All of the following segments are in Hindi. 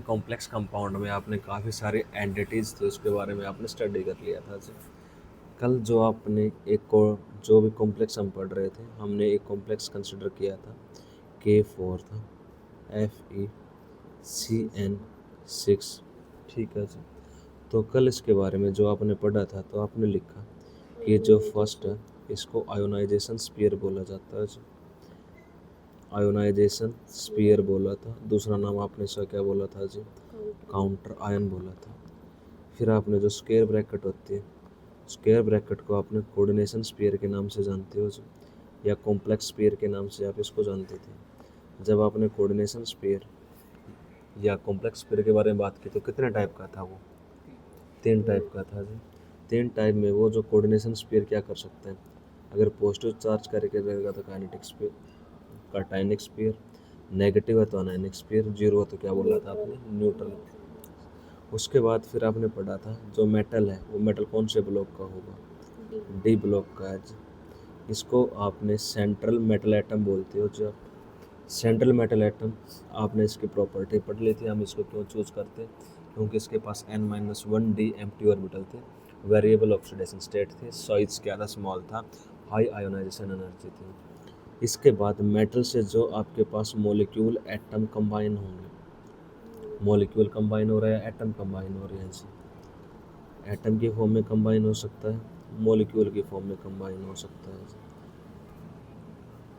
कॉम्प्लेक्स कंपाउंड में आपने काफ़ी सारे एंटिटीज़ थे उसके बारे में आपने स्टडी कर लिया था जी। कल जो आपने जो भी कॉम्प्लेक्स हम पढ़ रहे थे हमने एक कॉम्प्लेक्स कंसिडर किया था K4 था FeCN6। ठीक है जी। तो कल इसके बारे में जो आपने पढ़ा था तो आपने लिखा कि जो फर्स्ट है इसको आयोनाइजेशन स्पीयर बोला जाता है जी। आयोनाइजेशन स्पीयर बोला था। दूसरा नाम आपने इसका क्या बोला था जी? काउंटर आयन बोला था। फिर आपने जो स्क्वायर ब्रैकेट होती है स्क्वायर ब्रैकेट को आपने कोऑर्डिनेशन स्पीयर के नाम से जानते हो जी, या कॉम्प्लेक्स स्पीयर के नाम से आप इसको जानते थे। जब आपने कोऑर्डिनेशन स्पीयर या कॉम्प्लेक्स स्पीयर के बारे में बात की तो कितने टाइप का था वो? 3 टाइप का था जी। 3 टाइप में वो जो कोऑर्डिनेशन स्पीयर क्या कर सकते हैं, अगर पॉजिटिव चार्ज करके रहेगा तो काइनेटिक स्पीयर, कार्टाइनिक स्पीयर, नेगेटिव है तो अनायनिक स्पीयर, जीरो है तो क्या बोला था आपने? न्यूट्रल। उसके बाद फिर आपने पढ़ा था जो मेटल है वो मेटल कौन से ब्लॉक का होगा? डी ब्लॉक का है जी। इसको आपने सेंट्रल मेटल एटम बोलते हो जो सेंट्रल मेटल एटम। आपने इसकी प्रॉपर्टी पढ़ ली थी। हम इसको क्यों चूज करते? क्योंकि इसके पास n-1 d एम्प्टी ऑर्बिटल थे, वेरिएबल ऑक्सीडेशन स्टेट थे, साइज क्या था? स्मॉल था, हाई आयोनाइजेशन एनर्जी थी। इसके बाद मेटल से जो आपके पास मॉलिक्यूल एटम कंबाइन होंगे, मॉलिक्यूल कंबाइन हो रहा है, एटम कंबाइन हो रहे हैं जी। एटम की फॉर्म में कंबाइन हो सकता है, मॉलिक्यूल की फॉर्म में कंबाइन हो सकता है जी।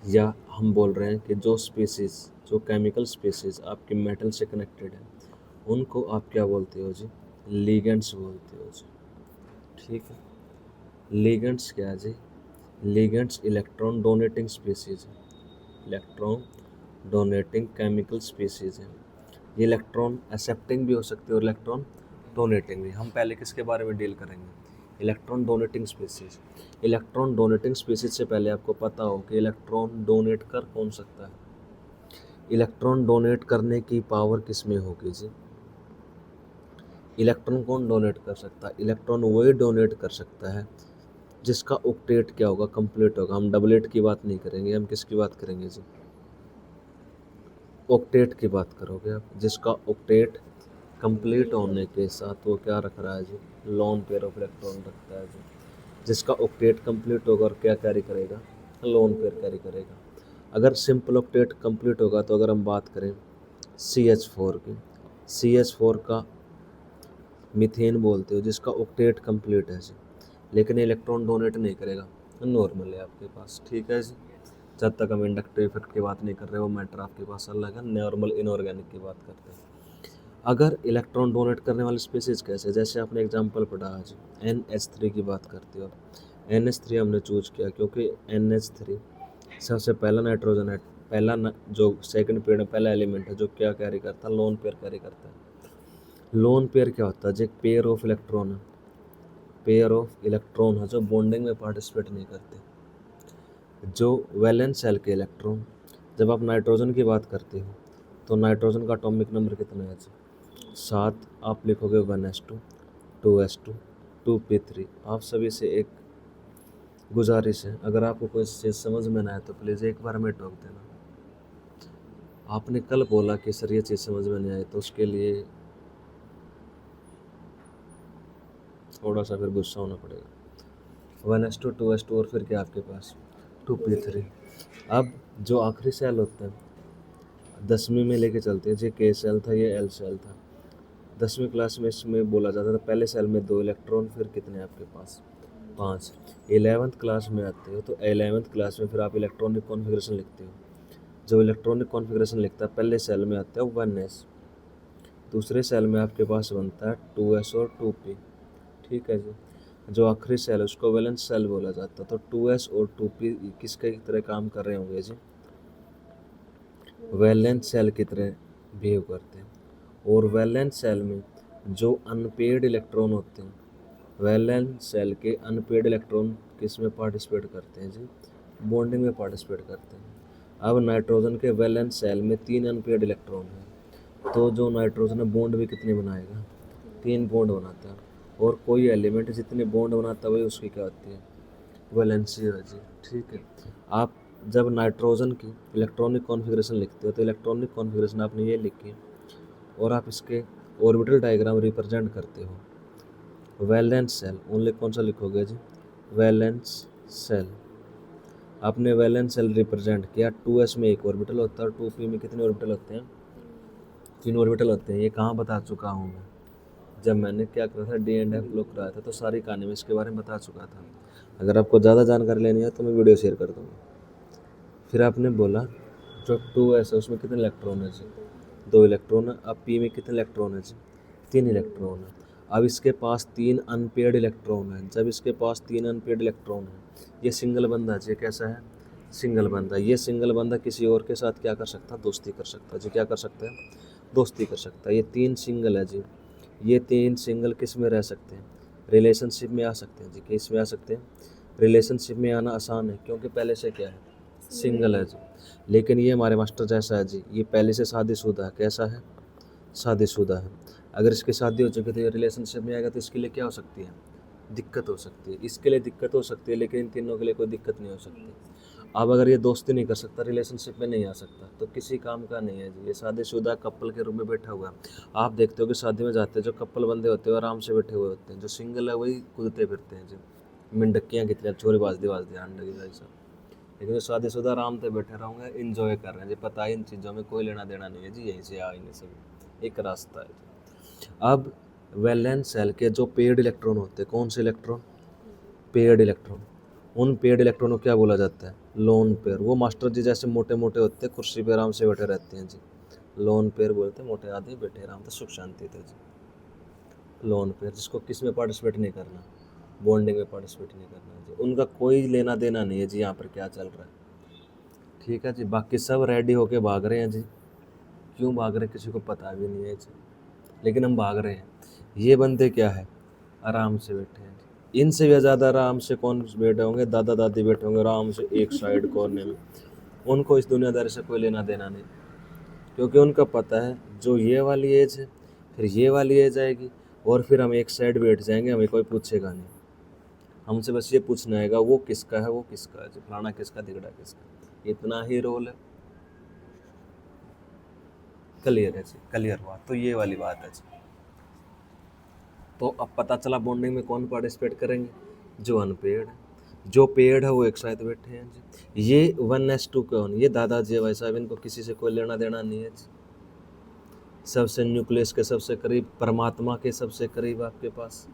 या हम बोल रहे हैं कि जो स्पीसीज, जो केमिकल स्पीसीज आपके मेटल से कनेक्टेड है उनको आप क्या बोलते हो जी? लिगेंड्स बोलते हो जी। ठीक है। लिगेंड्स क्या है जी? लिगेंड्स इलेक्ट्रॉन डोनेटिंग स्पीसीज है, इलेक्ट्रॉन डोनेटिंग केमिकल स्पीसीज है। ये इलेक्ट्रॉन एक्सेप्टिंग भी हो सकते हैं और इलेक्ट्रॉन डोनेटिंग भी। हम पहले किसके बारे में डील करेंगे? Electron donating species. Electron donating species से पहले आपको पता हो कि इलेक्ट्रॉन डोनेट कर कौन सकता है? इलेक्ट्रॉन डोनेट करने की पावर किस में होगी जी? इलेक्ट्रॉन कौन डोनेट कर सकता है? इलेक्ट्रॉन वही डोनेट कर सकता है जिसका ऑक्टेट क्या होगा? कंप्लीट होगा। हम डबलेट की बात नहीं करेंगे, हम किसकी बात करेंगे जी? ऑक्टेट की बात करोगे आप, जिसका ऑक्टेट कंप्लीट होने के साथ वो क्या रख रहा है जी? लोन पेयर ऑफ इलेक्ट्रॉन रखता है जी। जिसका ऑक्टेट कंप्लीट होगा और क्या कैरी करेगा? लोन पेयर कैरी करेगा। अगर सिंपल ऑक्टेट कंप्लीट होगा तो अगर हम बात करें CH4 की, CH4 का मीथेन बोलते हो जिसका ऑक्टेट कंप्लीट है जी, लेकिन इलेक्ट्रॉन डोनेट नहीं करेगा, नॉर्मल है आपके पास। ठीक है जी। जब तक हम इंडक्टिव इफेक्ट की बात नहीं कर रहे, वो मैटर आपके पास अलग है। नॉर्मल इनऑर्गेनिक की बात करते हैं। अगर इलेक्ट्रॉन डोनेट करने वाले स्पीसीज कैसे, जैसे आपने एग्जांपल पढ़ा आज NH3 की बात करते हो। NH3 हमने चूज किया क्योंकि NH3 सबसे पहला नाइट्रोजन है, जो सेकंड पेयर में पहला एलिमेंट है जो क्या कैरी करता है? लोन पेयर कैरी करता है। लोन पेयर क्या होता है? जो एक पेयर ऑफ इलेक्ट्रॉन है, पेयर ऑफ इलेक्ट्रॉन है जो बॉन्डिंग में पार्टिसिपेट नहीं करते। जो वैलेंस सेल के इलेक्ट्रॉन, जब आप नाइट्रोजन की बात करते हो तो नाइट्रोजन का एटॉमिक नंबर कितना है? 7। आप लिखोगे 1s2 2s2 2p3। आप सभी से एक गुजारिश है, अगर आपको कोई चीज़ समझ में ना आए तो प्लीज़ एक बार में टोक देना। आपने कल बोला कि सर ये चीज़ समझ में नहीं आई, तो उसके लिए थोड़ा सा फिर गुस्सा होना पड़ेगा। 1s2 2s2 और फिर क्या आपके पास? 2p3। अब जो आखिरी सेल होता है 10वीं में लेके चलते हैं, ये K सेल था, ये L सेल था। 10वीं क्लास में इसमें बोला जाता था पहले सेल में 2 इलेक्ट्रॉन, फिर कितने आपके पास? 5। 11th क्लास में आते हो तो 11th क्लास में फिर आप इलेक्ट्रॉनिक कॉन्फ़िगरेशन लिखते हो। जो इलेक्ट्रॉनिक कॉन्फ़िगरेशन लिखता है पहले सेल में आता है 1s, दूसरे सेल में आपके पास बनता है 2s और 2p। ठीक है जी। जो आखिरी सेल है उसको वैलेंस सेल बोला जाता है। तो 2s और 2p किसके तरह काम कर रहे होंगे जी? वैलेंस सेल की तरह बिहेव करते हैं। और वैलेंस सेल में जो अनपेड इलेक्ट्रॉन होते हैं, वैलेंस सेल के अनपेड इलेक्ट्रॉन किस में पार्टिसिपेट करते हैं जी? बॉन्डिंग में पार्टिसिपेट करते हैं। अब नाइट्रोजन के वैलेंस सेल में 3 अनपेड इलेक्ट्रॉन हैं, तो जो नाइट्रोजन है बॉन्ड भी कितने बनाएगा? 3 बॉन्ड बनाता है। और कोई एलिमेंट जितने बॉन्ड बनाता है वही उसकी क्या होती है? Valency energy. ठीक है। आप जब नाइट्रोजन की इलेक्ट्रॉनिक कॉन्फ़िगरेशन लिखते हो तो इलेक्ट्रॉनिक कॉन्फ़िगरेशन आपने ये लिखी है और आप इसके ऑर्बिटल डायग्राम रिप्रेजेंट करते हो। वैलेंस सेल ओनली कौन सा लिखोगे जी, वैलेंस सेल। आपने वैलेंस सेल रिप्रेजेंट किया, 2s में एक ऑर्बिटल होता है और 2p में कितने ऑर्बिटल होते हैं, 3 ऑर्बिटल होते हैं। ये कहाँ बता चुका हूँ मैं, जब मैंने क्या करा था, D&F लोग कराया था, तो सारी कहानी में इसके बारे में बता चुका था। अगर आपको ज़्यादा जानकारी लेनी है तो मैं वीडियो शेयर कर दूँगा। फिर आपने बोला जो 2s है उसमें कितने इलेक्ट्रॉन है जी, 2 इलेक्ट्रॉन है। अब p में कितने इलेक्ट्रॉन है जी, 3 इलेक्ट्रॉन है। अब इसके पास 3 अनपेयर्ड इलेक्ट्रॉन है। जब इसके पास 3 अनपेयर्ड इलेक्ट्रॉन है, ये सिंगल बंदा जी, कैसा है, सिंगल बंदा। ये सिंगल बंदा किसी और के साथ क्या कर सकता है, दोस्ती कर सकता है जी। क्या कर सकता है, दोस्ती कर सकता है। ये 3 सिंगल है जी, ये 3 सिंगल किस में रह सकते हैं, रिलेशनशिप में आ सकते हैं जी। किस में आ सकते हैं, रिलेशनशिप में आना आसान है, क्योंकि पहले से क्या है, सिंगल है जी। लेकिन ये हमारे मास्टर जैसा है जी, ये पहले से शादीशुदा है। कैसा है, शादीशुदा है। अगर इसकी शादी हो चुकी है तो ये रिलेशनशिप में आएगा, तो इसके लिए क्या हो सकती है, दिक्कत हो सकती है। इसके लिए दिक्कत हो सकती है, लेकिन इन तीनों के लिए कोई दिक्कत नहीं हो सकती। अब अगर ये दोस्ती नहीं कर सकता, रिलेशनशिप में नहीं आ सकता, तो किसी काम का नहीं है जी। ये शादीशुदा कपल के रूप में बैठा हुआ है। आप देखते हो कि शादी में जाते हैं जो कपल बंदे होते हैं आराम से बैठे हुए होते हैं, जो सिंगल है वही कूदते फिरते हैं जी। मिंडकियाँ कितनी छोरी बाज दी अंडे की भाई साहब। लेकिन जो शादीशुदा आराम से बैठे रहूँगा, इंजॉय कर रहे हैं जी। पता है इन चीज़ों में कोई लेना देना नहीं है जी, यहीं से आ इन्हें सब एक रास्ता है जी। अब वैलेंस सेल के जो पेयर्ड इलेक्ट्रॉन होते हैं, कौन से इलेक्ट्रॉन, पेयर्ड इलेक्ट्रॉन, उन पेयर्ड इलेक्ट्रॉन को क्या बोला जाता है, लोन पेयर। वो मास्टर जी जैसे मोटे मोटे होते हैं, कुर्सी पे आराम से बैठे रहते हैं जी, लोन पेयर बोलते हैं। मोटे आदमी बैठे आराम से सुख शांति थे जी, लोन पेयर। जिसको किस में पार्टिसिपेट नहीं करना, बॉन्डिंग में पार्टिसिपेट नहीं करना जी। उनका कोई लेना देना नहीं है जी यहाँ पर क्या चल रहा है, ठीक है जी। बाकी सब रेडी होके भाग रहे हैं जी, क्यों भाग रहे हैं किसी को पता भी नहीं है जी, लेकिन हम भाग रहे हैं। ये बंदे क्या है, आराम से बैठे हैं जी। इनसे भी ज़्यादा आराम से कौन बैठे होंगे, दादा दादी बैठे होंगे आराम से एक साइड कोने में। उनको इस दुनियादारी से कोई लेना देना नहीं, क्योंकि उनका पता है जो ये वाली एज है, फिर ये वाली एज आएगी, और फिर हम एक साइड बैठ जाएंगे, हमें कोई पूछेगा नहीं। हमसे बस ये पूछना आएगा वो किसका है, वो किसका है जी, फलाना किसका, दिगड़ा किसका। इतना ही रोल है। क्लियर है जी, क्लियर हुआ। तो ये वाली बात है जी। तो अब पता चला बॉन्डिंग में कौन पार्टिसिपेट करेंगे, जो अनपेड है। जो पेड है वो एक साथ बैठे हैं जी। ये 1s2 कौन, ये दादाजी भाई साहब, इनको किसी से कोई लेना देना नहीं है जी। सबसे न्यूक्लियस के सबसे करीब, परमात्मा के सबसे करीब आपके पास,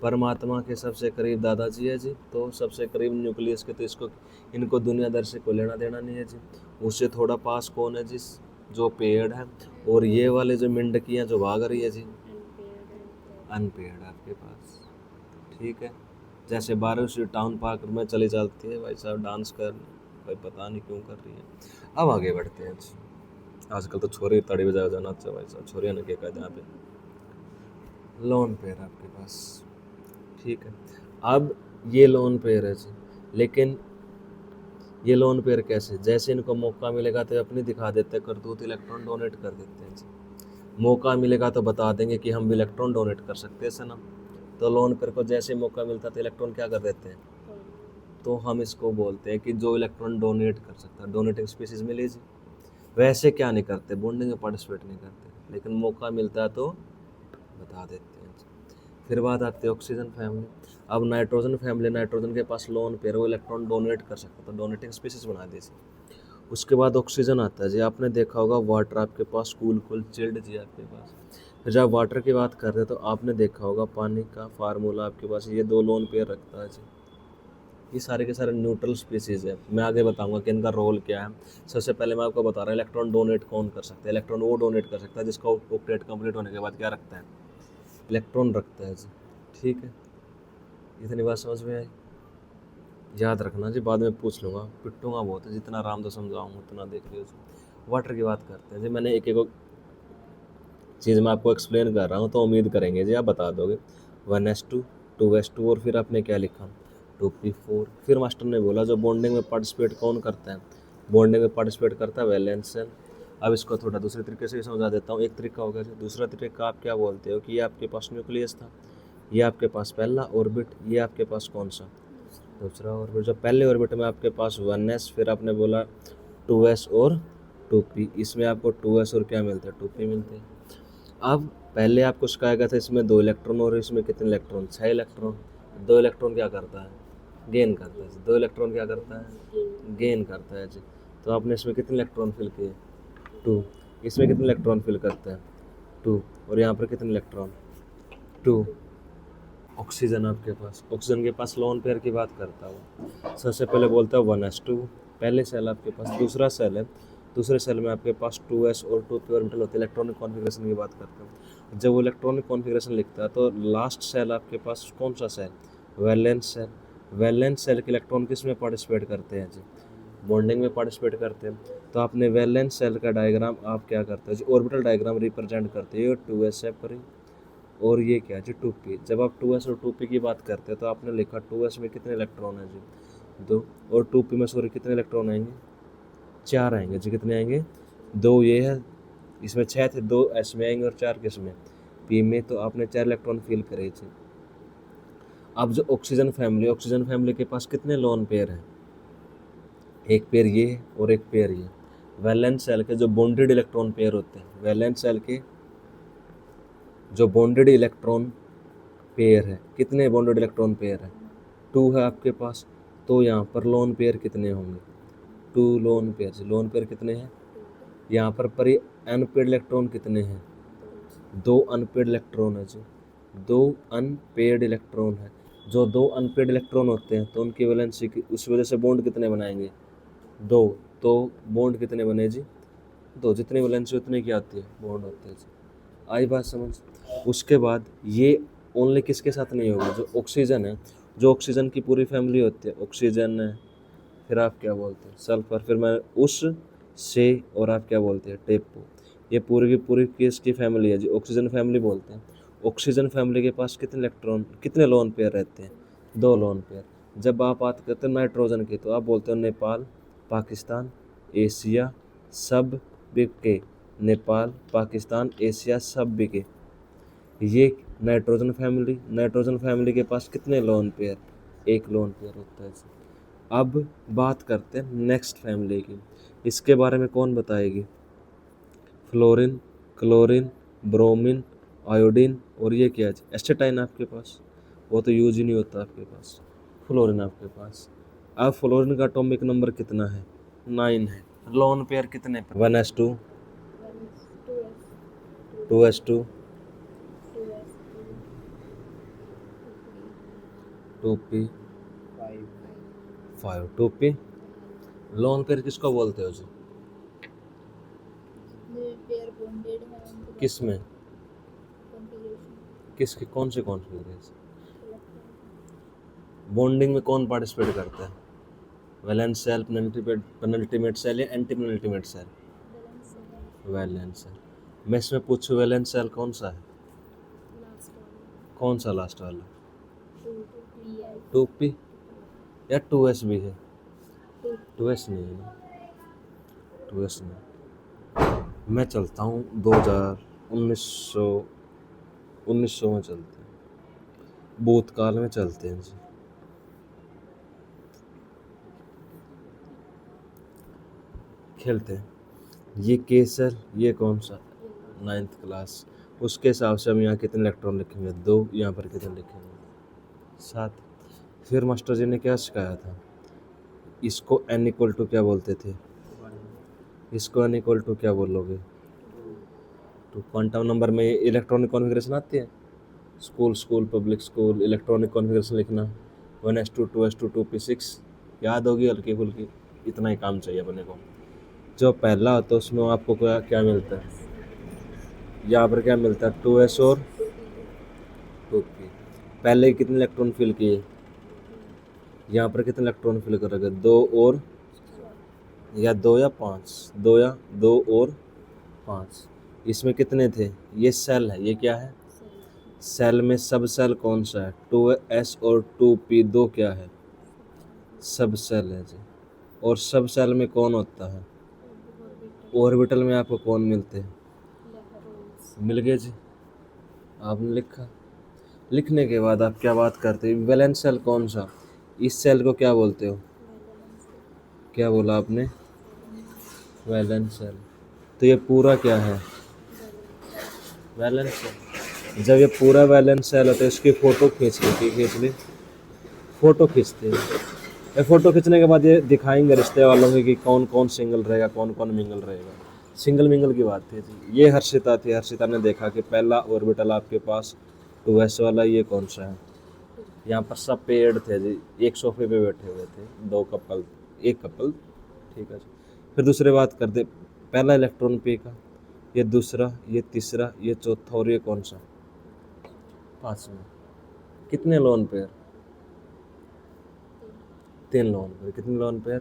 परमात्मा के सबसे करीब दादाजी है जी। तो सबसे करीब न्यूक्लियस के, तो इसको इनको दुनियादार से कोई लेना देना नहीं है जी। उससे थोड़ा पास कौन है जी, जो पेड़ है। और ये वाले जो मिंडकियाँ जो भाग रही है जी, अनपेड आपके पास, ठीक है। जैसे 12वीं टाउन पार्क में चली जाती है भाई साहब डांस कर, भाई पता नहीं क्यों कर रही है। अब आगे बढ़ते हैं जी। आजकल तो छोरी तड़ी बजा जाना अच्छा भाई साहब, छोरिया ने क्या कहा जहाँ पे लोन पेयर आपके पास, ठीक है। अब ये लोन पेयर है जी, लेकिन ये लोन पेयर कैसे, जैसे इनको मौका मिलेगा तो अपनी दिखा देते हैं करतूत, इलेक्ट्रॉन डोनेट कर देते हैं जी। मौका मिलेगा तो बता देंगे कि हम भी इलेक्ट्रॉन डोनेट कर सकते हैं सनम। तो लोन पेयर को जैसे मौका मिलता है तो इलेक्ट्रॉन क्या कर देते हैं, तो हम इसको बोलते हैं कि जो इलेक्ट्रॉन डोनेट कर सकता है, डोनेटिंग स्पीसीज मिली जी। वैसे क्या नहीं करते, बॉन्डिंग में पार्टिसिपेट नहीं करते, लेकिन मौका मिलता है तो बता देते हैं। फिर बात आती है ऑक्सीजन फैमिली। अब नाइट्रोजन फैमिली, नाइट्रोजन के पास लोन पेयर, वो इलेक्ट्रॉन डोनेट कर सकता, तो डोनेटिंग स्पीसीज बना दीजिए। उसके बाद ऑक्सीजन आता है जी। आपने देखा होगा वाटर आपके पास कूल चिल्ड जी आपके पास। फिर जब वाटर की बात कर रहे हैं तो आपने देखा होगा पानी का फार्मूला आपके पास ये 2 लोन पेयर रखता है जी। ये सारे के सारे न्यूट्रल स्पीसीज है। मैं आगे बताऊंगा कि इनका रोल क्या है। सबसे पहले मैं आपको बता रहा हूँ इलेक्ट्रॉन डोनेट कौन कर सकता है। इलेक्ट्रॉन वो डोनेट कर सकता है जिसका ऑक्टेट कंप्लीट होने के बाद क्या रखता है, इलेक्ट्रॉन रखता है जी, ठीक है। इतनी बात समझ में आई, याद रखना जी, बाद में पूछ लूँगा, पिटूंगा बहुत है, जितना आराम से समझाऊँगा उतना देख लियो जी। वाटर की बात करते हैं जी। मैंने एक एक चीज़ मैं आपको एक्सप्लेन कर रहा हूँ, तो उम्मीद करेंगे जी आप बता दोगे। 1s2, 2s2 और फिर आपने क्या लिखा, 2p4। फिर मास्टर ने बोला जो बॉन्डिंग में पार्टिसिपेट कौन करता है, बॉन्डिंग में पार्टिसिपेट करता है वैलेंस सेल। अब इसको थोड़ा दूसरे तरीके से भी समझा देता हूँ। एक तरीका होगा जी, दूसरा तरीका आप क्या बोलते हो कि ये आपके पास न्यूक्लियस था, ये आपके पास पहला ऑर्बिट, ये आपके पास कौन सा, दूसरा ऑर्बिट। जो पहले ऑर्बिट में आपके पास 1s, फिर आपने बोला 2s और 2p। इसमें आपको 2s और क्या मिलता है, 2p मिलते हैं। अब पहले आपको सिखाया गया था इसमें 2 इलेक्ट्रॉन और इसमें कितने इलेक्ट्रॉन, 6 इलेक्ट्रॉन। 2 इलेक्ट्रॉन क्या करता है, गेन करता है। 2 इलेक्ट्रॉन क्या करता है, गेन करता है जी। तो आपने इसमें कितने इलेक्ट्रॉन फिल किए, 2। इसमें कितने इलेक्ट्रॉन फिल करते हैं, 2। और यहाँ पर कितने इलेक्ट्रॉन, 2। ऑक्सीजन आपके पास, ऑक्सीजन के पास लोन पेयर की बात करता हूँ। सबसे पहले बोलता है 1s2, पहले सेल आपके पास। दूसरा सेल है, दूसरे सेल में आपके पास 2s और 2p ऑर्बिटल होते हैं। इलेक्ट्रॉनिक कॉन्फ़िगरेशन की बात करते हैं। जब वो इलेक्ट्रॉनिक कॉन्फ़िगरेशन लिखता है तो लास्ट सेल आपके पास कौन सा shell, valence shell. Valence shell के इलेक्ट्रॉन किस में पार्टिसिपेट करते हैं जी, बॉन्डिंग में पार्टिसिपेट करते हैं। तो आपने वैलेंस सेल का डायग्राम आप क्या करते हैं जी, ऑर्बिटल डायग्राम रिप्रेजेंट करते हैं। 2s सेपरेट और ये क्या है जी, 2p। जब आप 2s और 2p की बात करते हैं तो आपने लिखा 2s में कितने इलेक्ट्रॉन है जी, 2। और 2p में सॉरी कितने इलेक्ट्रॉन आएंगे, 4 आएंगे जी। कितने आएंगे, 2 ये है, इसमें 6 थे, 2 s में आएंगे और 4 किस में, p में। तो आपने 4 इलेक्ट्रॉन फिल करे जी। अब जो ऑक्सीजन फैमिली, ऑक्सीजन फैमिली के पास कितने लोन पेयर हैं, एक पेयर ये और एक पेयर ये। वैलेंस सेल के जो बॉन्डेड इलेक्ट्रॉन पेयर होते हैं, वैलेंस सेल के जो बॉन्डेड इलेक्ट्रॉन पेयर है, कितने बॉन्डेड इलेक्ट्रॉन पेयर है, 2 है आपके पास। तो यहाँ पर लोन पेयर कितने होंगे, 2 लोन पेयर। लोन पेयर कितने हैं यहाँ पर अनपेड इलेक्ट्रॉन कितने हैं, 2 अनपेड इलेक्ट्रॉन है जी, 2 अनपेड इलेक्ट्रॉन है। जो 2 अनपेड इलेक्ट्रॉन होते हैं तो उनकी वैलेंसी की उस वजह से बॉन्ड कितने बनाएंगे, 2। तो बॉन्ड कितने बने जी, 2। जितनी वैलेंसी उतनी क्या आती है, बॉन्ड होते हैं जी। आई बात समझ। उसके बाद ये ओनली किसके साथ नहीं होगा, जो ऑक्सीजन है, जो ऑक्सीजन की पूरी फैमिली होती है, ऑक्सीजन है, फिर आप क्या बोलते हैं सल्फर, फिर मैं उस से, और आप क्या बोलते हैं टेपो। ये पूरी की पूरी किसकी फैमिली है जी, ऑक्सीजन फैमिली बोलते हैं। ऑक्सीजन फैमिली के पास कितने इलेक्ट्रॉन, कितने लोन पेयर रहते हैं, 2 लोन पेयर। जब आप बात करते हैं नाइट्रोजन की तो आप बोलते हो नेपाल, पाकिस्तान, एशिया, सब के। नेपाल, पाकिस्तान, एशिया, सब के। ये नाइट्रोजन फैमिली के पास कितने लोन पेयर, एक लोन पेयर होता है जी। अब बात करते हैं नेक्स्ट फैमिली की। इसके बारे में कौन बताएगी, फ्लोरीन, क्लोरीन, ब्रोमीन, आयोडीन, और ये क्या है एस्टेटाइन आपके पास, वो तो यूज ही नहीं होता आपके पास। फ्लोरीन आपके पास। अब फ्लोरीन का एटॉमिक नंबर कितना है, 9 है। लोन पेयर कितने, 1s2, 2s2, 2p, 5, 2p। Lone pair किसको बोलते हो जी, किस में, किसके, कौन से कॉन्फ़िगरेशन, बॉन्डिंग में कौन पार्टिसिपेट करता है, वैलेंस सेल, पेनल्टीमेट सेल या anti penultimate shell, valence cell. मैं इसमें पूछूं वैलेंस सेल कौन सा है, कौन सा लास्ट वाला, 2p या 2s भी है, 2s नहीं है ना, 2s नहीं। मैं चलता हूँ 1900 में चलते हैं, भूतकाल में चलते हैं जी। खेलते हैं, ये के सेल, ये कौन सा, 9th क्लास। उसके हिसाब से हम यहाँ कितने इलेक्ट्रॉन लिखेंगे, 2। यहाँ पर कितने लिखेंगे, 7। फिर मास्टर जी ने क्या सिखाया था, इसको n = क्या बोलते थे, इसको n = क्या बोलोगे, तो क्वांटम नंबर में इलेक्ट्रॉनिक कॉन्फ़िगरेशन आती है, school public school, electronic configuration लिखना, 1s2, 2s2, 2p6 याद होगी हल्की फुल्की, इतना ही काम चाहिए अपने को। जो पहला होता है उसमें आपको क्या क्या मिलता है, यहाँ पर क्या मिलता है, 2s और 2p। पहले कितने इलेक्ट्रॉन फिल किए, यहाँ पर कितने इलेक्ट्रॉन फिल कर रखे, 2 और, या 2 या 5, 2 और 5। इसमें कितने थे, ये सेल है, ये क्या है, सेल में सब सेल कौन सा है, 2s और 2p, 2 क्या है, सब सेल है जी। और सब सेल में कौन होता है, ऑर्बिटल में आपको कौन मिलते हैं, मिल गए जी, आपने लिखा। लिखने के बाद आप क्या बात करते हैं, वैलेंस सेल कौन सा, इस सेल को क्या बोलते हो, क्या बोला आपने, वैलेंस सेल। तो ये पूरा क्या है, वैलेंस सेल। जब ये पूरा वैलेंस सेल होता है इसकी फ़ोटो खींच ली, फ़ोटो खींचते हैं। ये फ़ोटो खींचने के बाद ये दिखाएंगे रिश्ते वालों को कि कौन कौन सिंगल रहेगा, कौन कौन मिंगल रहेगा। सिंगल मिंगल की बात थी जी। ये हर्षिता थी, हर्षिता ने देखा कि पहला ऑर्बिटल आपके पास 2s वाला ये कौन सा है। यहाँ पर सब पेड़ थे जी, एक सोफे पे बैठे हुए थे, दो कपल, एक कपल, ठीक है जी। फिर दूसरे बात करते, पहला इलेक्ट्रॉन पे का, ये दूसरा, ये तीसरा, ये चौथा और ये कौन सा, पांचवा। कितने लोन पेयर, 3 लोन पेयर। कितने लोन पेयर,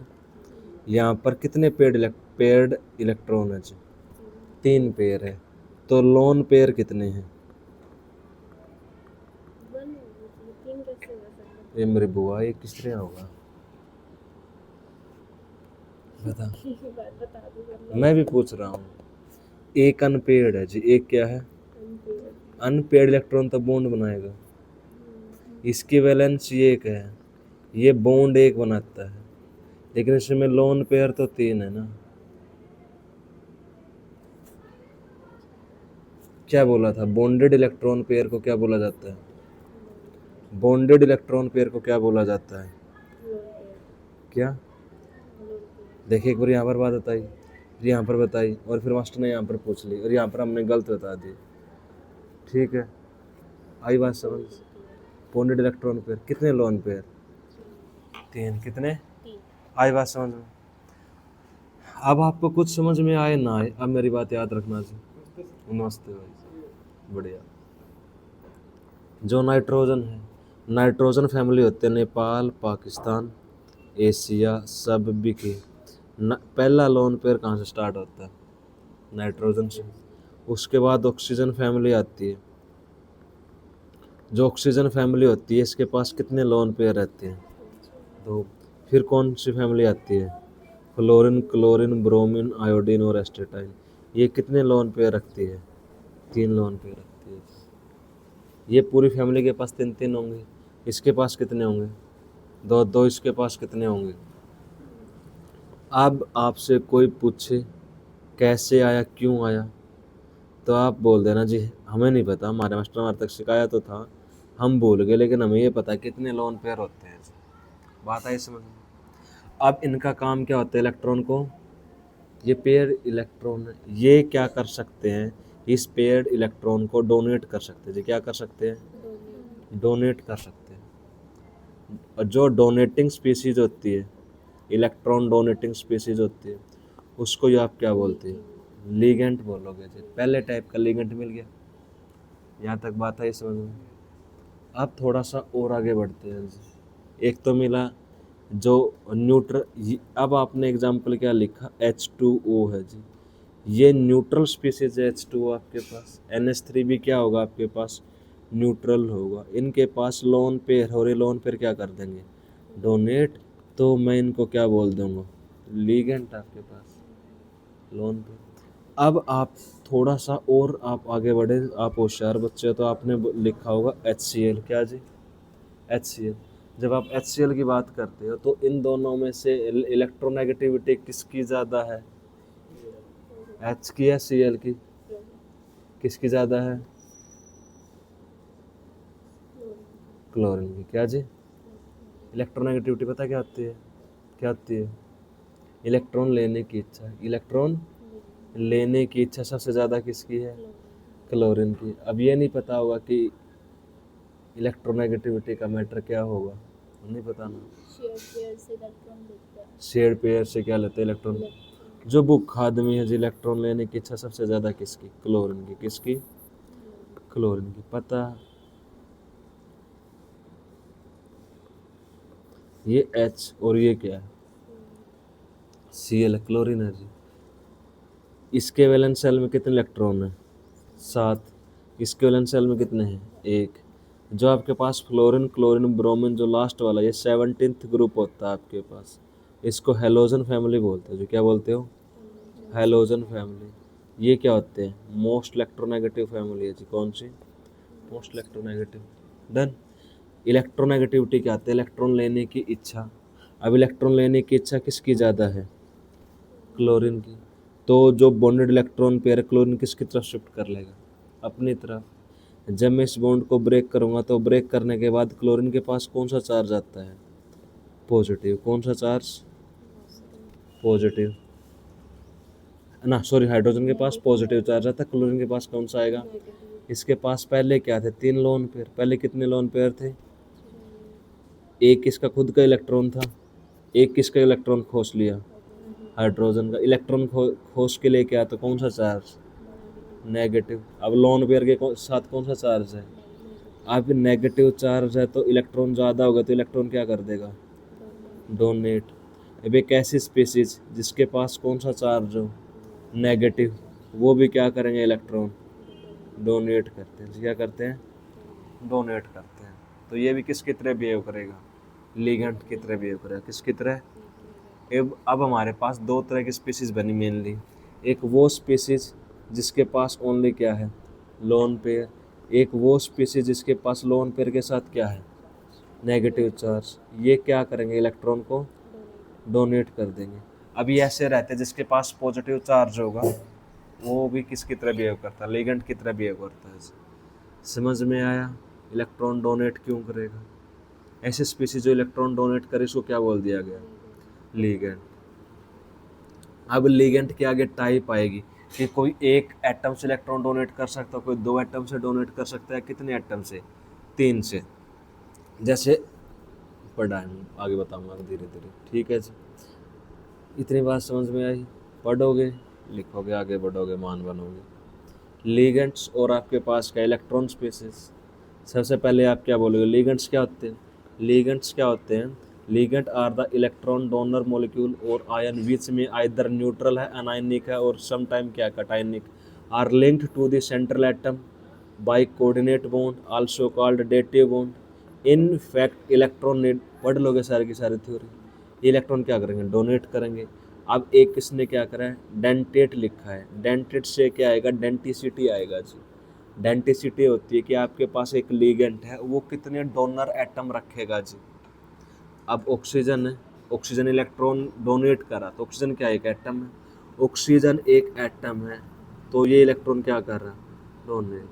यहाँ पर कितने पेयर्ड इलेक्ट्रॉन है जी, 3 पेयर है। तो लोन पेयर कितने हैं, ये मेरी बुआ, ये किस तरह होगा बता। मैं भी पूछ रहा हूँ। एक अनपेयर्ड है जी, एक क्या है, अनपेयर्ड इलेक्ट्रॉन तो बॉन्ड बनाएगा। इसकी वैलेंस ये एक है, ये बॉन्ड एक बनाता है, लेकिन इसमें लोन पेयर तो 3 है ना। क्या बोला था, बॉन्डेड इलेक्ट्रॉन पेयर को क्या बोला जाता है, बॉन्डेड इलेक्ट्रॉन पेयर को क्या बोला जाता है, क्या। देखिए एक बार यहाँ पर बात बताई, फिर यहाँ पर बताई, और फिर मास्टर ने यहाँ पर पूछ ली, और यहाँ पर हमने गलत बता दी। ठीक है, आई बात समझ। बॉन्डेड इलेक्ट्रॉन पेयर कितने लोन पेयर, 3। कितने, आई बात समझ में। अब आपको कुछ समझ में आए ना आए, अब मेरी बात याद रखना जी। नमस्ते भाई, बढ़िया। जो नाइट्रोजन है, नाइट्रोजन फैमिली होते हैं नेपाल, पाकिस्तान, एशिया, सब भी के। पहला लोन पेयर कहाँ से स्टार्ट होता है, नाइट्रोजन से। उसके बाद ऑक्सीजन फैमिली आती है। जो ऑक्सीजन फैमिली होती है इसके पास कितने लोन पेयर रहते हैं, 2। फिर कौन सी फैमिली आती है, फ्लोरीन, क्लोरीन, ब्रोमीन, आयोडीन और एस्टेटाइन। ये कितने लोन पेयर रखती है, 3 लोन पेयर रखती है। ये पूरी फैमिली के पास 3 होंगे। इसके पास कितने होंगे, 2। इसके पास कितने होंगे। अब आपसे कोई पूछे कैसे आया, क्यों आया, तो आप बोल देना जी हमें नहीं पता, हमारे मास्टर हमारे तक सिखाया तो था, हम भूल गए, लेकिन हमें ये पता है कितने लोन पेयर होते हैं। बात आई समझ में। अब इनका काम क्या होता है, इलेक्ट्रॉन को, ये पेयर इलेक्ट्रॉन ये क्या कर सकते हैं, इस पेयर इलेक्ट्रॉन को डोनेट कर सकते हैं जी। क्या कर सकते हैं, डोनेट कर सकते हैं। और जो डोनेटिंग स्पीसीज होती है, इलेक्ट्रॉन डोनेटिंग स्पीसीज होती है, उसको ये आप क्या बोलते हैं, लिगेंड बोलोगे जी। पहले टाइप का लिगेंड मिल गया, यहाँ तक बात आई समझ में। अब थोड़ा सा और आगे बढ़ते हैं जी। एक तो मिला जो न्यूट्रल, अब आपने एग्जाम्पल क्या लिखा, H2O है जी, ये न्यूट्रल स्पीसीज है H2O आपके पास। NH3 भी क्या होगा आपके पास, न्यूट्रल होगा। इनके पास लोन पेयर, और ये लोन पेयर क्या कर देंगे, डोनेट। तो मैं इनको क्या बोल दूंगा, लिगेंड आपके पास, लोन पेयर। अब आप थोड़ा सा और आप आगे बढ़े, आप होशियार बच्चे हो तो आपने लिखा होगा HCl। क्या जी, HCl। जब आप HCl की बात करते हो तो इन दोनों में से इलेक्ट्रोनेगेटिविटी किसकी ज़्यादा है, H की या Cl की, किसकी ज़्यादा है, क्लोरीन की। क्या जी, इलेक्ट्रोनेगेटिविटी पता क्या होती है, क्या होती है, इलेक्ट्रॉन लेने की इच्छा। इलेक्ट्रॉन लेने की इच्छा सबसे ज़्यादा किसकी है, क्लोरीन की। अब ये नहीं पता होगा कि इलेक्ट्रोनेगेटिविटी का मैटर क्या होगा, नहीं पता ना। शेयर्ड पेयर से क्या लेते हैं, इलेक्ट्रॉन। जो भूखा आदमी है जी, इलेक्ट्रॉन लेने की इच्छा सबसे ज़्यादा किसकी, क्लोरीन की। किसकी, क्लोरीन की। पता, ये H और ये क्या है, Cl, क्लोरीन है जी। इसके वैलेंस शेल में कितने इलेक्ट्रॉन है, 7। इसके वैलेंस शेल में कितने हैं, 1। जो आपके पास फ्लोरीन, क्लोरीन, ब्रोमीन, जो लास्ट वाला, ये 17th ग्रुप होता है आपके पास। इसको हेलोजन फैमिली बोलते हैं जो। क्या बोलते हो, हेलोजन फैमिली। ये क्या होते हैं, मोस्ट इलेक्ट्रोनेगेटिव फैमिली है जी। कौन सी, मोस्ट इलेक्ट्रोनेगेटिव। डन। इलेक्ट्रोनेगेटिविटी क्या आती है, इलेक्ट्रॉन लेने की इच्छा। अब इलेक्ट्रॉन लेने की इच्छा किसकी ज़्यादा है, क्लोरीन की। तो जो बॉन्डेड इलेक्ट्रॉन पेयर क्लोरीन किसकी तरफ शिफ्ट कर लेगा, अपनी तरफ। जब मैं इस बॉन्ड को ब्रेक करूँगा तो ब्रेक करने के बाद क्लोरीन के पास कौन सा चार्ज आता है? पॉजिटिव। कौन सा चार्ज? पॉजिटिव, ना सॉरी, हाइड्रोजन के पास पॉजिटिव चार्ज आता है, क्लोरीन के पास कौन सा आएगा? इसके पास पहले क्या थे? 3 लोन पेयर। पहले कितने लोन पेयर थे? एक इसका खुद का इलेक्ट्रॉन था, एक किसका इलेक्ट्रॉन खोस लिया? हाइड्रोजन का। इलेक्ट्रॉन खोस के लेके आया तो कौन सा चार्ज? नेगेटिव। अब लोन पेयर के साथ कौन सा चार्ज है? अब नेगेटिव चार्ज है तो इलेक्ट्रॉन ज़्यादा होगा तो इलेक्ट्रॉन क्या कर देगा? डोनेट। अब एक ऐसी स्पीसीज जिसके पास कौन सा चार्ज हो? नेगेटिव, वो भी क्या करेंगे? इलेक्ट्रॉन डोनेट करते हैं। क्या करते हैं? डोनेट करते हैं। तो ये भी किसकी तरह बिहेव करेगा? लिगेंड की तरह बिहेव करेगा। किसकी तरह? अब हमारे पास दो तरह की स्पीसीज बनी मेनली। एक वो स्पीसीज जिसके पास ओनली क्या है? Lone pair. एक वो स्पीसीज जिसके पास लोन पेयर के साथ क्या है? Negative charge. ये क्या करेंगे? इलेक्ट्रॉन को डोनेट कर देंगे। अभी ऐसे रहते हैं जिसके पास पॉजिटिव चार्ज होगा वो भी किसकी तरह बिहेव करता है? लिगेंड की तरह बिहेव करता है। समझ में आया? इलेक्ट्रॉन डोनेट क्यों करेगा? ऐसे स्पीसीज जो इलेक्ट्रॉन डोनेट करे इसको क्या बोल दिया गया? लिगेंड। अब लिगेंड के आगे टाइप आएगी कि कोई एक एटम से इलेक्ट्रॉन डोनेट कर सकता है, कोई 2 एटम से डोनेट कर सकता है। कितने एटम से? 3 से। जैसे पढ़ा है, आगे बताऊंगा धीरे धीरे। ठीक है जी, इतनी बात समझ में आई? पढ़ोगे, लिखोगे, आगे बढ़ोगे, मान बनोगे। लिगेंड्स और आपके पास क्या? Electron species. सबसे पहले आप क्या बोलोगे? लिगेंड्स क्या होते हैं? लिगेंड्स क्या होते हैं? Ligand are the electron donor molecule और आयन विच में आइदर न्यूट्रल है, अनायनिक है और समटाइम क्या cationic, are linked to the central atom by coordinate bond also called dative bond. In fact electron need. पढ़ लोगे सारी की सारी थ्योरी। इलेक्ट्रॉन क्या करेंगे? डोनेट करेंगे। अब एक किसने क्या करा है? डेंटेट लिखा है। डेंटेट से क्या आएगा? डेंटिसिटी आएगा जी। डेंटिसिटी होती है कि आपके पास एक लिगेंड है, वो कितने डोनर एटम रखेगा जी। अब ऑक्सीजन है, ऑक्सीजन इलेक्ट्रॉन डोनेट करा तो ऑक्सीजन क्या एक एटम है? ऑक्सीजन एक एटम है तो ये इलेक्ट्रॉन क्या कर रहा है? डोनेट।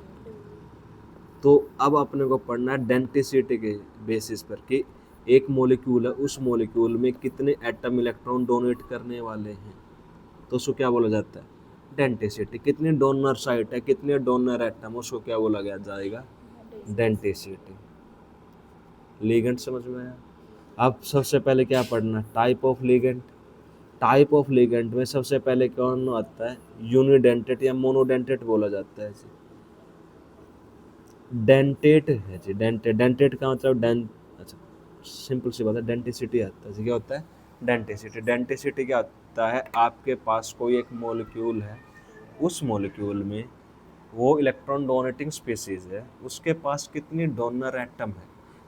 तो अब अपने को पढ़ना है डेंटिसिटी के बेसिस पर कि एक मॉलिक्यूल है, उस मॉलिक्यूल में कितने एटम इलेक्ट्रॉन डोनेट करने वाले हैं, तो उसको क्या बोला जाता है? डेंटिसिटी। कितनी डोनर साइट है, कितने डोनर एटम, उसको क्या बोला गया जाएगा? डेंटिसिटी। लिगेंड समझ में आया? अब सबसे पहले क्या पढ़ना? Type of ligand. Type of ligand में सबसे पहले कौन आता है? यूनिडेंटेट या मोनोडेंटेट बोला जाता है जी। डेंटेट है जी। डेंटेट। डेंटेट का मतलब अच्छा सिंपल सी बात है, डेंटिसिटी आता है जी। क्या होता है? डेंटिसिटी। डेंटिसिटी क्या होता है? आपके पास कोई एक मॉलिक्यूल है, उस मॉलिक्यूल में वो इलेक्ट्रॉन डोनेटिंग स्पीसीज है, उसके पास कितनी डोनर एटम है,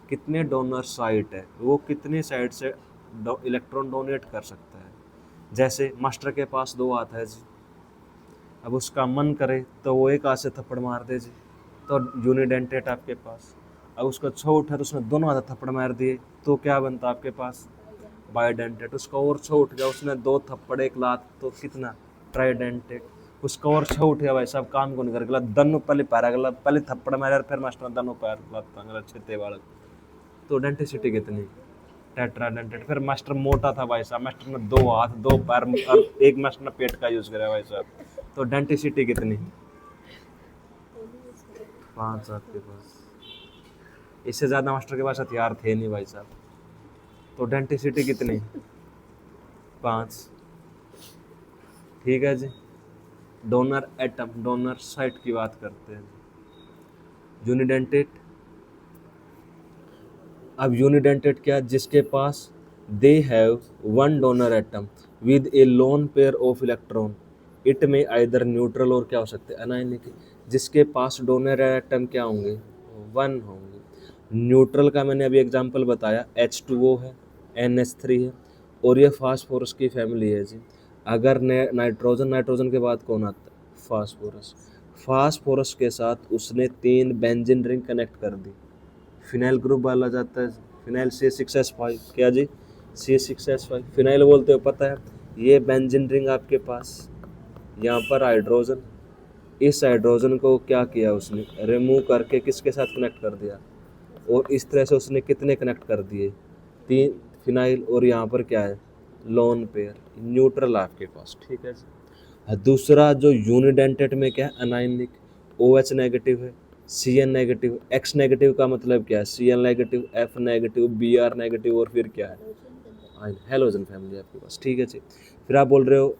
कितने डोनर साइट है, वो कितनी साइड से इलेक्ट्रॉन डोनेट कर सकता है। जैसे मास्टर के पास 2 हाथ है जी, अब उसका मन करे तो वो एक हाथ से थप्पड़ मार दे जी, तो यूनिडेंटेट आपके पास। अब उसका 6 उठा तो उसने दोनों हाथ थप्पड़ मार दिए तो क्या बनता आपके पास? बाइडेंटेट। उसका और 6 उठ गया, उसने 2 थप्पड़ 1 लात तो कितना? ट्राइडेंटेट। उसका और 6 उठ गया, भाई साहब काम को नहीं कर गला दनु पहले पैर गला पहले थप्पड़ मारे फिर मास्टर दनु पैर लाता छते बालक। तो डेंटिसिटी कितनी? टेट्राडेंटेट। फिर मास्टर मोटा था भाई साहब, मास्टर ने 2 हाथ 2 पैर और एक मास्टर ने पेट का यूज करा भाई साहब, तो डेंटिसिटी कितनी? 5 आपके पास। इससे ज़्यादा मास्टर के पास हथियार थे नहीं भाई साहब, तो डेंटिसिटी कितनी? 5। ठीक है जी। डोनर एटम, डोनर साइट की बात करते हैं। यूनिडेंटेट। अब यूनिडेंटेट क्या? जिसके पास they have 1 donor atom with a lone pair of electron, it में आइदर न्यूट्रल और क्या हो सकते हैं? अनायनिक। जिसके पास डोनर एटम क्या होंगे? 1 होंगे। न्यूट्रल का मैंने अभी एग्जांपल बताया, H2O है, NH3 है, और ये फास्फोरस की फैमिली है जी। अगर नाइट्रोजन, नाइट्रोजन के बाद कौन आता है? फास्फोरस। फास्फोरस के साथ उसने 3 बेंजीन रिंग कनेक्ट कर दी, फिनाइल ग्रुप डाला जाता है। Phenyl C6H5। क्या जी? C6H5 फिनाइल बोलते हो, पता है। ये बेंजीन रिंग आपके पास, यहाँ पर हाइड्रोजन, इस हाइड्रोजन को क्या किया उसने, रिमूव करके किसके साथ कनेक्ट कर दिया, और इस तरह से उसने कितने कनेक्ट कर दिए, 3 फिनाइल, और यहाँ पर क्या है, लोन पेयर, न्यूट्रल आपके पास, ठीक है जी। दूसरा जो यूनिडेंटेट में क्या है, अनायनिक, OH नेगेटिव है, Cn नेगेटिव, X नेगेटिव का मतलब क्या है, Cl negative, F negative, Br negative, और फिर क्या है, हेलोजन फैमिली आपके पास, ठीक है जी। फिर आप बोल रहे हो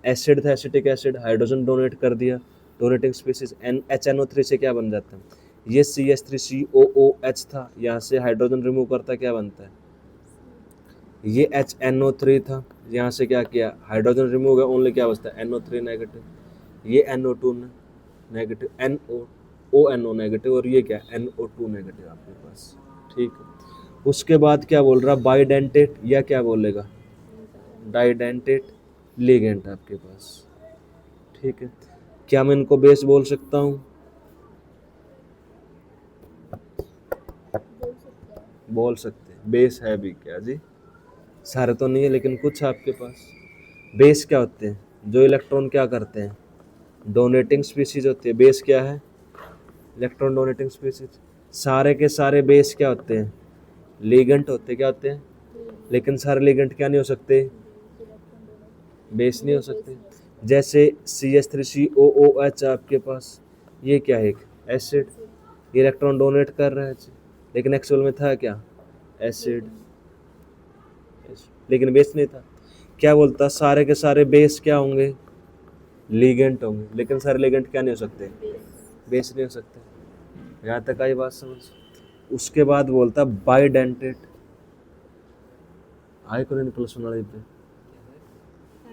एसिड था, एसिटिक एसिड, हाइड्रोजन डोनेट कर दिया, डोनेटिंग स्पीसीज HNO3 से क्या बन जाता है, ये CH3COOH था, यहाँ से हाइड्रोजन रिमूव करता क्या बनता है, ये HNO3 था, यहाँ से क्या किया, हाइड्रोजन रिमूव हो गया, ओनली क्या बचता है, NO3 नेगेटिव, ये NO2 नेगेटिव, ONO नेगेटिव, और ये क्या NO2 नेगेटिव आपके पास, ठीक है। उसके बाद क्या बोल रहा, बाइडेंटेट या क्या बोलेगा, डाइडेंटेट लिगेंड आपके पास, ठीक है। क्या मैं इनको बेस बोल सकता हूँ, बोल सकते हैं, बेस है भी क्या जी, सारे तो नहीं है लेकिन कुछ आपके पास। बेस क्या होते हैं, जो इलेक्ट्रॉन क्या करते हैं, डोनेटिंग स्पीसीज होती है, बेस क्या है, इलेक्ट्रॉन डोनेटिंग स्पीसीज। सारे के सारे बेस क्या होते हैं, लिगेंड होते हैं, क्या होते हैं, लेकिन सारे लिगेंड क्या नहीं हो सकते, बेस नहीं हो सकते। जैसे CH3COOH आपके पास, ये क्या है, एक एसिड, ये इलेक्ट्रॉन डोनेट कर रहा है, लेकिन एक्चुअल में था क्या, एसिड, लेकिन बेस नहीं था। क्या बोलता, सारे के सारे बेस क्या होंगे, लिगेंड होंगे, लेकिन सारे लिगेंड क्या नहीं हो सकते, बेस नहीं हो सकते। यहाँ तक आई बात समझ। उसके बाद बोलता बाइडेंटेट, आई को नहीं प्लस वाले पे,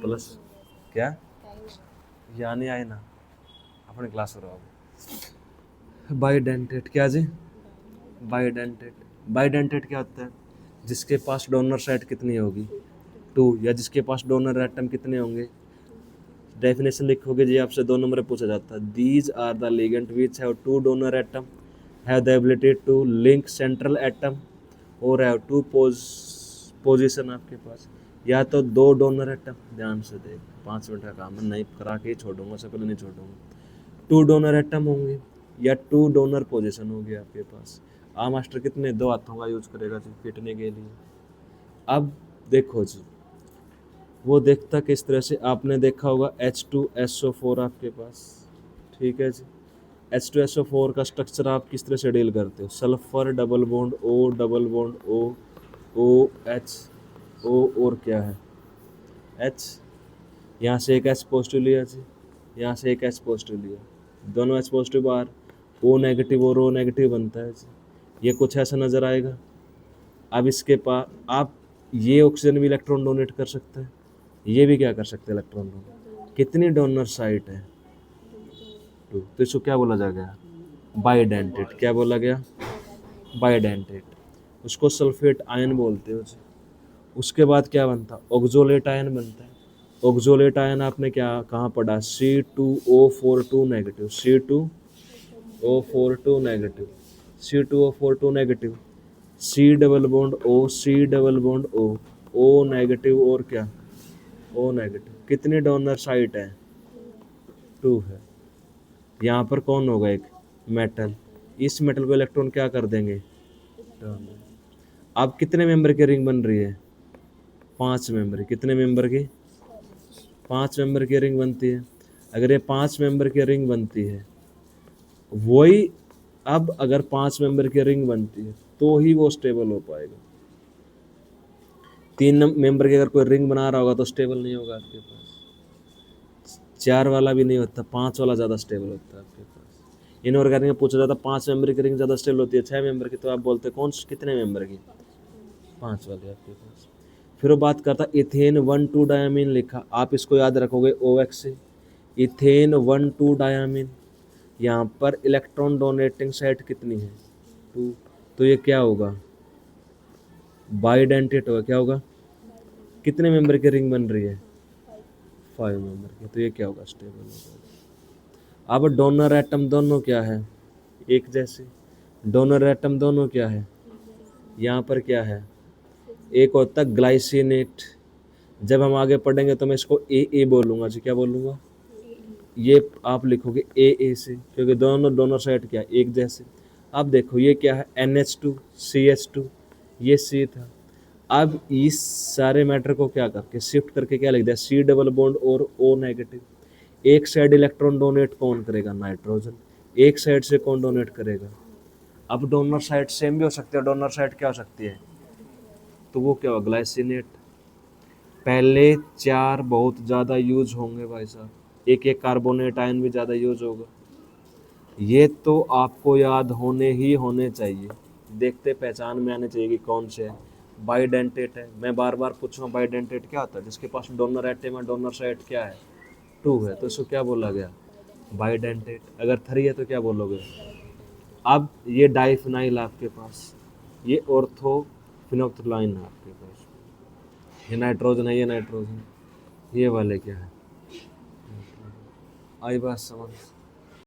प्लस क्या, यहाँ नहीं आए ना, अपने क्लास करो। बाइडेंटेट क्या जी, बाइडेंटेट, बाइडेंटेट क्या होता है, जिसके पास डोनर साइट कितनी होगी, 2, या जिसके पास डोनर एटम कितने होंगे, डेफिनेशन लिखोगे जी, आपसे 2 नंबर पूछा जाता है, these are the ligand which have 2 donor atom, have the ability to link central atom, और हैव 2 पोजीशन आपके पास, या तो 2 डोनर एटम, ध्यान से देख, 5 मिनट का काम है, नहीं करा के ही छोड़ूंगा, से पहले नहीं छोड़ूंगा, 2 डोनर एटम होंगे या 2 डोनर पोजीशन होगी आपके पास। मास्टर कितने, 2 हाथों का यूज करेगा जी पीटने के लिए। अब देखो जी, वो देखता किस तरह से, आपने देखा होगा H2SO4 आपके पास, ठीक है जी। H2SO4 का स्ट्रक्चर आप किस तरह से डील करते हो, sulphur double bond O, double bond O, OH, O, और क्या है, H, यहाँ से एक H पॉजिटिव लिया जी, यहाँ से एक H पॉजिटिव लिया, दोनों H पॉजिटिव बाहर, O नेगेटिव और O नेगेटिव बनता है जी, ये कुछ ऐसा नज़र आएगा। अब इसके पास आप ये ऑक्सीजन भी इलेक्ट्रॉन डोनेट कर सकते हैं, ये भी क्या कर सकते हैं, इलेक्ट्रॉन डोनेट। कितनी डोनर साइट है, 2, तो इसको क्या बोला जा गया, बाइडेंटेट, क्या बोला गया, बाइडेंटेट। उसको सल्फेट आयन बोलते हो जी। उसके बाद क्या बनता, ऑक्सोलेट आयन बनता है। ऑक्सोलेट आयन आपने क्या कहाँ पढ़ा, C2O42 negative, C2O42 negative, C2O42 negative, C double bond O, C double bond O, O negative, और क्या, O नेगेटिव। कितनी डोनर साइट है, 2 है। यहाँ पर कौन होगा, एक मेटल, इस मेटल को इलेक्ट्रॉन क्या कर देंगे, डोनर। अब कितने मेंबर की रिंग बन रही है, 5 मेंबर, कितने मेंबर की, 5 मेंबर की रिंग बनती है। अगर ये 5 मेंबर की रिंग बनती है, वही, अब अगर 5 मेंबर की रिंग बनती है तो ही वो स्टेबल हो पाएगा। 3 मेंबर की अगर कोई रिंग बना रहा होगा तो स्टेबल नहीं होगा आपके पास, 4 वाला भी नहीं होता, 5 वाला ज़्यादा स्टेबल होता है आपके पास। इनऑर्गेनिक में पूछा जाता 5 मेंबर की रिंग ज़्यादा स्टेबल होती है 6 मेंबर की, तो आप बोलते कौन कितने मेंबर की, 5 वाली आपके पास। फिर वो बात करता इथेन 1,2 डायामीन लिखा, आप इसको याद रखोगे OX से, इथेन 1,2 डायामीन, यहाँ पर इलेक्ट्रॉन डोनेटिंग साइट कितनी है, 2, तो ये क्या होगा, बाइडेंटेट होगा, क्या होगा, कितने मेंबर की रिंग बन रही है, 5 मेंबर की, तो ये क्या होगा, स्टेबल होगा। अब डोनर एटम दोनों क्या है, एक जैसे, डोनर एटम दोनों क्या है, यहाँ पर क्या है, एक होता है ग्लाइसिनेट, जब हम आगे पढ़ेंगे तो मैं इसको ए बोलूँगा जी, क्या बोलूँगा, ये आप लिखोगे ए से, क्योंकि दोनों दोनों साइड क्या है, एक जैसे। अब देखो ये क्या है, NH2 CH2, ये C था। अब इस सारे मैटर को क्या करके शिफ्ट करके क्या लिख दिया, C डबल बॉन्ड और O नेगेटिव। एक साइड इलेक्ट्रॉन डोनेट कौन करेगा, नाइट्रोजन। एक साइड से कौन डोनेट करेगा। अब डोनर साइड सेम भी हो सकती है, डोनर साइड क्या हो सकती है, तो वो क्या होगा, ग्लाइसिनेट। पहले चार बहुत ज़्यादा यूज होंगे भाई साहब, एक एक कार्बोनेट आयन भी ज़्यादा यूज होगा। ये तो आपको याद होने ही होने चाहिए, देखते पहचान में आने चाहिए कि कौन से है। बाइडेंटेट है, मैं बार बार पूछूंगा बाइडेंटेट क्या होता है, जिसके पास डोनर एटम है, डोनर साइड क्या है, 2 है, तो इसको क्या बोला गया, बाइडेंटेट। अगर 3 है तो क्या बोलोगे। अब ये डाइफिनाइल आपके पास, ये ऑर्थोफिनोक्थिलाइन है आपके पास, ये नाइट्रोजन है, ये नाइट्रोजन, ये वाले क्या है। आई बात समझ।